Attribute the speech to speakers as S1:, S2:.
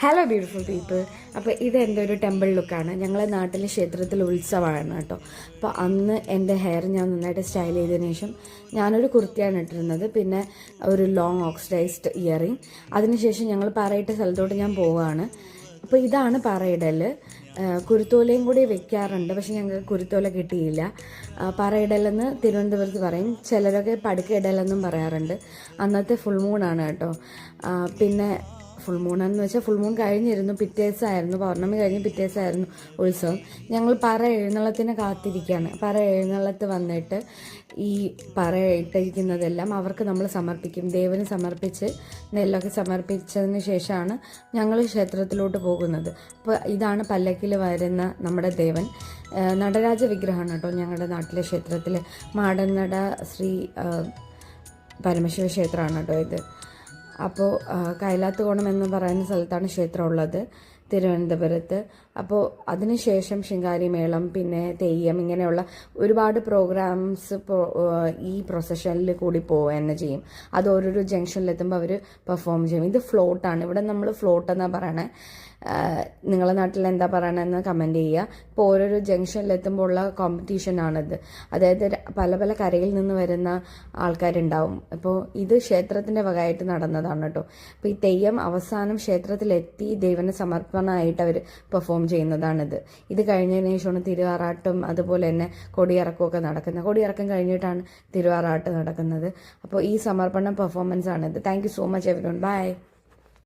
S1: Hello beautiful people. അപ്പോൾ ഇത് എൻ്റെ ഒരു ടെമ്പിൾ ലുക്കാണ്. ഞങ്ങളെ നാട്ടിലെ ക്ഷേത്രത്തിൽ ഉത്സവമാണ് കേട്ടോ. അപ്പോൾ അന്ന് എൻ്റെ ഹെയർ ഞാൻ നന്നായിട്ട് സ്റ്റൈൽ ചെയ്തതിന് ശേഷം ഞാനൊരു കുർത്തിയാണ് ഇട്ടിരുന്നത്, പിന്നെ ഒരു ലോങ് ഓക്സിഡൈസ്ഡ് ഇയറിങ്. അതിനുശേഷം ഞങ്ങൾ പറയിട്ട സ്ഥലത്തോട്ട് ഞാൻ പോവുകയാണ്. അപ്പോൾ ഇതാണ് പറയിടൽ. കുരുത്തോലയും കൂടി വെക്കാറുണ്ട്, പക്ഷെ ഞങ്ങൾക്ക് കുരുത്തോല കിട്ടിയില്ല. പറയിടലെന്ന് തിരുവനന്തപുരത്ത് പറയും, ചിലരൊക്കെ പടുക്കയിടലെന്നും പറയാറുണ്ട്. അന്നത്തെ ഫുൾ മൂണാണ് കേട്ടോ. പിന്നെ ഫുൾ മൂണെന്ന് വെച്ചാൽ ഫുൾ മൂൺ കഴിഞ്ഞിരുന്നു, പിറ്റേസായിരുന്നു, പൗർണമി കഴിഞ്ഞ് പിറ്റേസായിരുന്നു ഉത്സവം. ഞങ്ങൾ പറ എഴുന്നള്ളത്തിന് കാത്തിരിക്കുകയാണ്. പറ എഴുന്നള്ളത്ത് വന്നിട്ട് ഈ പറ ഇട്ടിരിക്കുന്നതെല്ലാം അവർക്ക് നമ്മൾ സമർപ്പിക്കും. ദേവന് സമർപ്പിച്ച് നെല്ലൊക്കെ സമർപ്പിച്ചതിന് ശേഷമാണ് ഞങ്ങൾ ക്ഷേത്രത്തിലോട്ട് പോകുന്നത്. അപ്പോൾ ഇതാണ് പല്ലക്കിൽ വരുന്ന നമ്മുടെ ദേവൻ. നടരാജ വിഗ്രഹമാണ് കേട്ടോ ഞങ്ങളുടെ നാട്ടിലെ ക്ഷേത്രത്തിൽ. മാടന്നട ശ്രീ പരമശിവ ക്ഷേത്രമാണ് കേട്ടോ ഇത്. അപ്പോൾ കൈലാത്തുകോണം എന്ന് പറയുന്ന സ്ഥലത്താണ് ക്ഷേത്രം ഉള്ളത്, തിരുവനന്തപുരത്ത്. അപ്പോൾ അതിനുശേഷം ശിങ്കാരിമേളം, പിന്നെ തെയ്യം, ഇങ്ങനെയുള്ള ഒരുപാട് പ്രോഗ്രാംസ് ഈ പ്രൊസഷനിൽ കൂടി പോവുക തന്നെ ചെയ്യും. അത് ഓരോരോ ജംഗ്ഷനിലെത്തുമ്പോൾ അവർ പെർഫോം ചെയ്യും. ഇത് ഫ്ലോട്ടാണ്, ഇവിടെ നമ്മൾ ഫ്ലോട്ട് എന്നാണ് പറയണേ. നിങ്ങളുടെ നാട്ടിൽ എന്താ പറയണമെന്ന് കമൻറ്റ് ചെയ്യുക. ഇപ്പോൾ ഓരോരോ ജംഗ്ഷനിലെത്തുമ്പോൾ ഉള്ള കോമ്പറ്റീഷനാണിത്. അതായത് പല പല കരയിൽ നിന്ന് വരുന്ന ആൾക്കാരുണ്ടാവും. അപ്പോൾ ഇത് ക്ഷേത്രത്തിൻ്റെ വകയായിട്ട് നടന്നതാണ് കേട്ടോ. അപ്പോൾ ഈ തെയ്യം അവസാനം ക്ഷേത്രത്തിലെത്തി ദൈവന് സമർപ്പണമായിട്ട് അവർ പെർഫോം ചെയ്യുന്നതാണിത്. ഇത് കഴിഞ്ഞതിന് ശേഷമാണ് തിരുവാറാട്ടും അതുപോലെ തന്നെ കൊടിയിറക്കമൊക്കെ നടക്കുന്നത്. കൊടിയിറക്കം കഴിഞ്ഞിട്ടാണ് തിരുവാറാട്ട് നടക്കുന്നത്. അപ്പോൾ ഈ സമർപ്പണ പെർഫോമൻസ് ആണിത്. Thank you so much everyone. By.